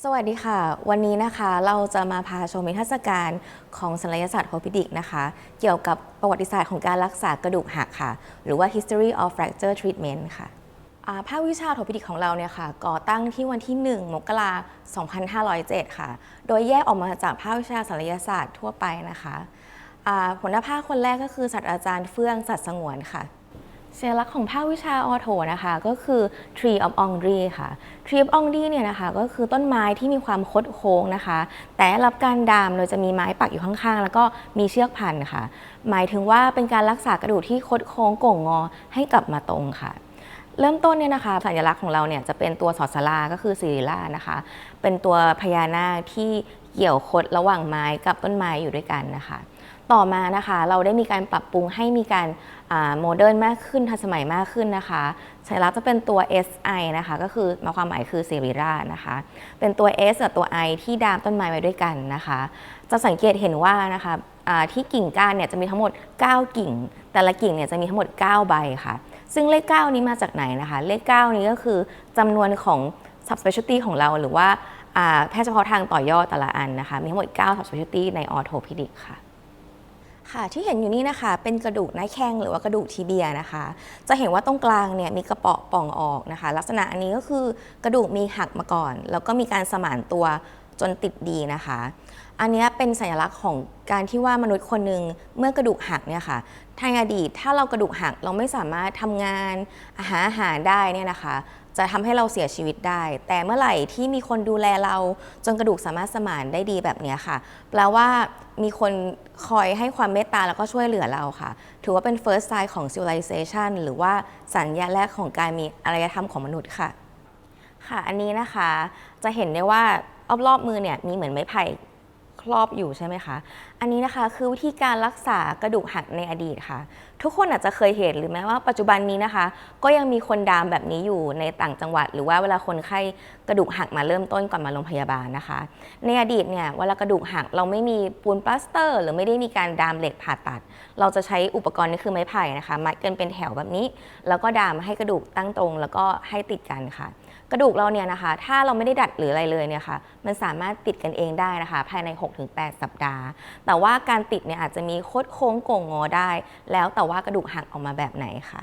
สวัสดีค่ะวันนี้นะคะเราจะมาพาชมนิทรรศการของศัลยศาสตร์ออร์โพดิกนะคะเกี่ยวกับประวัติศาสตร์ของการรักษากระดูกหักค่ะหรือว่า History of Fracture Treatment ค่ะภาควิชาออร์โพดิกของเราเนี่ยค่ะก่อตั้งที่วันที่1 มกราคม 2507 ค่ะโดยแยกออกมาจากภาควิชาศัลยศาสตร์ทั่วไปนะคะหัวหน้าภาคคนแรกก็คือศาสตราจารย์เฟื่องสัตย์สงวนค่ะสัญลักษณ์ของภาควิชาออโถนะคะก็คือ Tree of Ongri ค่ะ Tree of Ongri เนี่ยนะคะก็คือต้นไม้ที่มีความคดโค้งนะคะแต่ได้รับการดามโดยจะมีไม้ปักอยู่ข้างๆแล้วก็มีเชือกพันค่ะหมายถึงว่าเป็นการรักษากระดูกที่คดโค้งโก่งงอให้กลับมาตรงค่ะเริ่มต้นเนี่ยนะคะสัญลักษณ์ของเราเนี่ยจะเป็นตัวสอดสลาก็คือศิริราชนะคะเป็นตัวพญานาคที่เกี่ยวคดระหว่างไม้กับต้นไม้อยู่ด้วยกันนะคะต่อมานะคะเราได้มีการปรับปรุงให้มีการโมเดิร์นมากขึ้นทันสมัยมากขึ้นนะคะสัญลักษณ์จะเป็นตัว SI นะคะก็คือความหมายคือศิริราชนะคะเป็นตัว S กับตัว I ที่ดามต้นไม้ไว้ด้วยกันนะคะจะสังเกตเห็นว่านะคะที่กิ่งก้านเนี่ยจะมีทั้งหมด9กิ่งแต่ละกิ่งเนี่ยจะมีทั้งหมด9ใบค่ะซึ่งเลข9นี้มาจากไหนนะคะเลข9นี้ก็คือจำนวนของ subspecialty ของเราหรือว่าแพทย์เฉพาะทางต่อยอดแต่ละอันนะคะมีทั้งหมด9 subspecialty ในออโทพิดิกค่ะค่ะที่เห็นอยู่นี่นะคะเป็นกระดูกหน้าแข้งหรือว่ากระดูกทีเบียนะคะจะเห็นว่าตรงกลางเนี่ยมีกระเปาะป่องออกนะคะลักษณะอันนี้ก็คือกระดูกมีหักมาก่อนแล้วก็มีการสมานตัวจนติดดีนะคะอันนี้เป็นสัญลักษณ์ของการที่ว่ามนุษย์คนหนึ่งเมื่อกระดูกหักเนี่ยค่ะในอดีตถ้าเรากระดูกหักเราไม่สามารถทำงานหาอาหารได้เนี่ยนะคะจะทำให้เราเสียชีวิตได้แต่เมื่อไหร่ที่มีคนดูแลเราจนกระดูกสามารถสมานได้ดีแบบนี้ค่ะแปลว่ามีคนคอยให้ความเมตตาแล้วก็ช่วยเหลือเราค่ะถือว่าเป็น first sign ของ civilization หรือว่าสัญญาแรกของการมีอารยธรรมของมนุษย์ค่ะค่ะอันนี้นะคะจะเห็นได้ว่ารอบๆมือเนี่ยมีเหมือนไม้ไผ่ครอบอยู่ใช่ไหมคะอันนี้นะคะคือวิธีการรักษากระดูกหักในอดีตค่ะทุกคนอาจจะเคยเห็นหรือแม้ว่าปัจจุบันนี้นะคะก็ยังมีคนดามแบบนี้อยู่ในต่างจังหวัดหรือว่าเวลาคนไข้กระดูกหักมาเริ่มต้นก่อนมาโรงพยาบาลนะคะในอดีตเนี่ยเวลากระดูกหักเราไม่มีปูนปลาสเตอร์หรือไม่ได้มีการดามเหล็กผ่าตัดเราจะใช้อุปกรณ์นี่คือไม้ไผ่นะคะมัดกันเป็นแถวแบบนี้แล้วก็ดามให้กระดูกตั้งตรงแล้วก็ให้ติดกันค่ะกระดูกเราเนี่ยนะคะถ้าเราไม่ได้ดัดหรืออะไรเลยเนี่ยค่ะมันสามารถติดกันเองได้นะคะภายใน 6-8 สัปดาห์แต่ว่าการติดเนี่ยอาจจะมีโคดโค้งโก่งงอได้แล้วแต่ว่ากระดูกหักออกมาแบบไหนค่ะ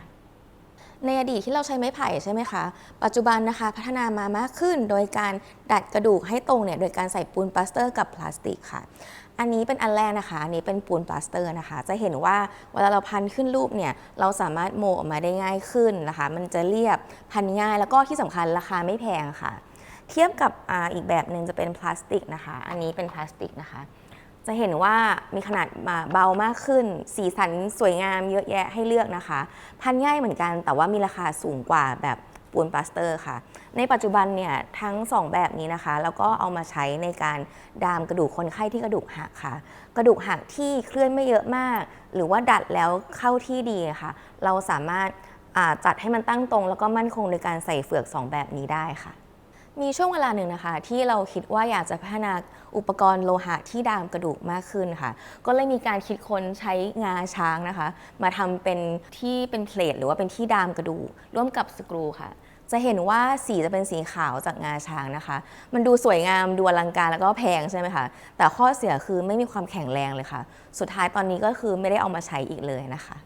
ในอดีตที่เราใช้ไม้ไผ่ใช่ไหมคะปัจจุบันนะคะพัฒนามามากขึ้นโดยการดัดกระดูกให้ตรงเนี่ยโดยการใส่ปูนปลาสเตอร์กับพลาสติกค่ะอันนี้เป็นอันแรกนะคะอันนี้เป็นปูนปลาสเตอร์นะคะจะเห็นว่าเวลาเราพันขึ้นรูปเนี่ยเราสามารถโมออกมาได้ง่ายขึ้นนะคะมันจะเรียบพันง่ายแล้วก็ที่สำคัญราคาไม่แพงค่ะเทียบกับอีกแบบหนึ่งจะเป็นพลาสติกนะคะอันนี้เป็นพลาสติกนะคะจะเห็นว่ามีขนาดเบามากขึ้นสีสันสวยงามเยอะแยะให้เลือกนะคะพันง่ายเหมือนกันแต่ว่ามีราคาสูงกว่าแบบปูนปลาสเตอร์ค่ะในปัจจุบันเนี่ยทั้ง2แบบนี้นะคะแล้วก็เอามาใช้ในการดามกระดูกคนไข้ที่กระดูกหักค่ะกระดูกหักที่เคลื่อนไม่เยอะมากหรือว่าดัดแล้วเข้าที่ดีค่ะเราสามารถจัดให้มันตั้งตรงแล้วก็มั่นคงโดยการใส่เฟือก2แบบนี้ได้ค่ะมีช่วงเวลาหนึ่งนะคะที่เราคิดว่าอยากจะพัฒนาอุปกรณ์โลหะที่ดามกระดูกมากขึ้นค่ะก็เลยมีการคิดค้นใช้งาช้างนะคะมาทำเป็นที่เป็นเพลทหรือว่าเป็นที่ดามกระดูกร่วมกับสกรูค่ะจะเห็นว่าสีจะเป็นสีขาวจากงาช้างนะคะมันดูสวยงามดูอลังการแล้วก็แพงใช่ไหมคะแต่ข้อเสียคือไม่มีความแข็งแรงเลยค่ะสุดท้ายตอนนี้ก็คือไม่ได้เอามาใช้อีกเลยนะคะ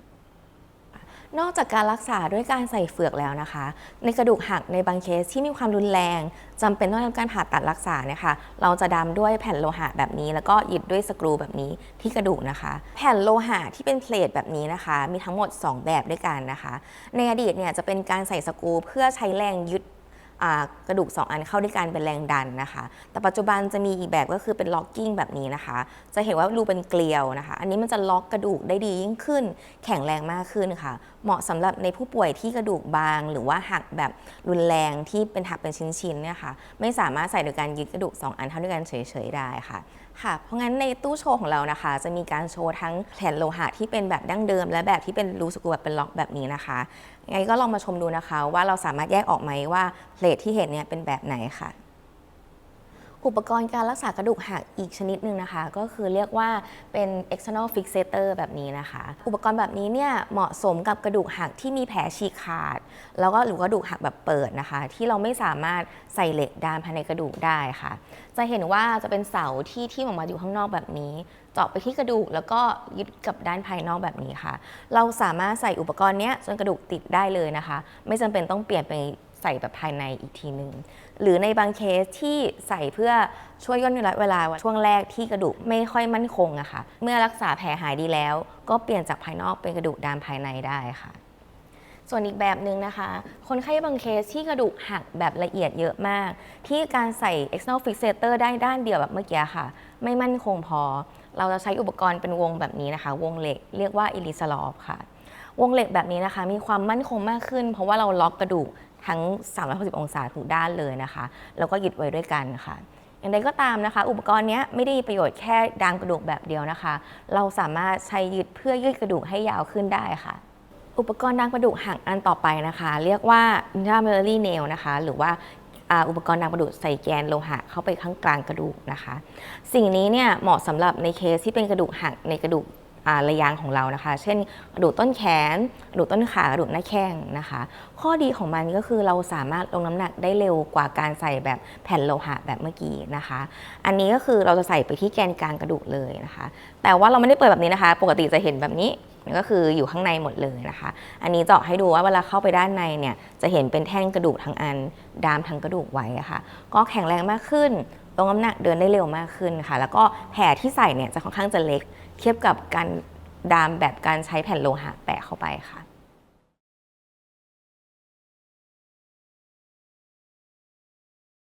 นอกจากการรักษาด้วยการใส่เฟือกแล้วนะคะในกระดูกหักในบางเคสที่มีความรุนแรงจำเป็นต้องทำการผ่าตัดรักษาเนี่ยค่ะเราจะดามด้วยแผ่นโลหะแบบนี้แล้วก็ยึดด้วยสกรูแบบนี้ที่กระดูกนะคะแผ่นโลหะที่เป็นเพลทแบบนี้นะคะมีทั้งหมด2แบบด้วยกันนะคะในอดีตเนี่ยจะเป็นการใส่สกรูเพื่อใช้แรงยึดกระดูก2อันเข้าด้วยกันเป็นแรงดันนะคะแต่ปัจจุบันจะมีอีกแบบก็คือเป็นล็อกกิ้งแบบนี้นะคะจะเห็นว่ารูเป็นเกลียวนะคะอันนี้มันจะล็อกกระดูกได้ดียิ่งขึ้นแข็งแรงมากขึ้นค่ะเหมาะสำหรับในผู้ป่วยที่กระดูกบางหรือว่าหักแบบรุนแรงที่เป็นหักเป็นชิ้นๆเนี่ยค่ะไม่สามารถใส่โดยการยึดกระดูก2อันเข้าด้วยกันเฉยๆได้ค่ะเพราะงั้นในตู้โชว์ของเรานะคะจะมีการโชว์ทั้งแผ่นโลหะที่เป็นแบบดั้งเดิมและแบบที่เป็นรูสกรูแบบเป็นล็อกแบบนี้นะคะยังไงก็ลองมาชมดูนะคะว่าเราสามารถแยกออกไหมว่าเพลทที่เห็นเนี่ยเป็นแบบไหนค่ะ อุปกรณ์การรักษากระดูกหักอีกชนิดหนึ่งนะคะก็คือเรียกว่าเป็น external fixator แบบนี้นะคะอุปกรณ์แบบนี้เนี่ยเหมาะสมกับกระดูกหักที่มีแผลฉีกขาดแล้วก็หรือกระดูกหักแบบเปิดนะคะที่เราไม่สามารถใส่เหล็กดามภายในกระดูกได้ค่ะจะเห็นว่าจะเป็นเสาที่ออกมาอยู่ข้างนอกแบบนี้เจาะไปที่กระดูกแล้วก็ยึดกับด้านภายนอกแบบนี้ค่ะเราสามารถใส่อุปกรณ์นี้จนกระดูกติดได้เลยนะคะไม่จำเป็นต้องเปลี่ยนไปใส่แบบภายในอีกทีหนึ่งหรือในบางเคสที่ใส่เพื่อช่วยย่นเวลาช่วงแรกที่กระดูกไม่ค่อยมั่นคงอะค่ะเมื่อรักษาแผลหายดีแล้วก็เปลี่ยนจากภายนอกเป็นกระดูกดามภายในได้ค่ะส่วนอีกแบบหนึ่งนะคะคนไข้บางเคสที่กระดูกหักแบบละเอียดเยอะมากที่การใส่ external fixator ได้ด้านเดียวแบบเมื่อกี้ค่ะไม่มั่นคงพอเราจะใช้อุปกรณ์เป็นวงแบบนี้นะคะวงเหล็กเรียกว่า Ilisalov ค่ะวงเหล็กแบบนี้นะคะมีความมั่นคงมากขึ้นเพราะว่าเราล็อกกระดูกทั้ง360 องศาทุกด้านเลยนะคะแล้วก็ยึดไว้ด้วยกันค่ะอย่างไรก็ตามนะคะอุปกรณ์นี้ไม่ได้มีประโยชน์แค่ดามกระดูกแบบเดียวนะคะเราสามารถใช้ยึดเพื่อยืดกระดูกให้ยาวขึ้นได้ค่ะอุปกรณ์ดามกระดูกหักอันต่อไปนะคะเรียกว่า intramedullary nail นะคะหรือว่าอุปกรณ์ดามกระดูกใส่แกนโลหะเข้าไปข้างกลางกระดูกนะคะสิ่งนี้เนี่ยเหมาะสำหรับในเคสที่เป็นกระดูกหักในกระดูกระยางของเรานะคะเช่นกระดูกต้นแขนกระดูกต้นขากระดูกหน้าแข้งนะคะข้อดีของมันก็คือเราสามารถลงน้ำหนักได้เร็วกว่าการใส่แบบแผ่นโลหะแบบเมื่อกี้นะคะอันนี้ก็คือเราจะใส่ไปที่แกนกลางกระดูกเลยนะคะแต่ว่าเราไม่ได้เปิดแบบนี้นะคะปกติจะเห็นแบบนี้ก็คืออยู่ข้างในหมดเลยนะคะอันนี้เจาะให้ดูว่าเวลาเข้าไปด้านในเนี่ยจะเห็นเป็นแท่งกระดูกทั้งอันดามทั้งกระดูกไว้ค่ะก็แข็งแรงมากขึ้นลงน้ำหนักเดินได้เร็วมากขึ้นค่ะแล้วก็แผลที่ใส่เนี่ยจะค่อนข้างจะเล็กเทียบกับการดามแบบการใช้แผ่นโลหะแปะเข้าไปค่ะ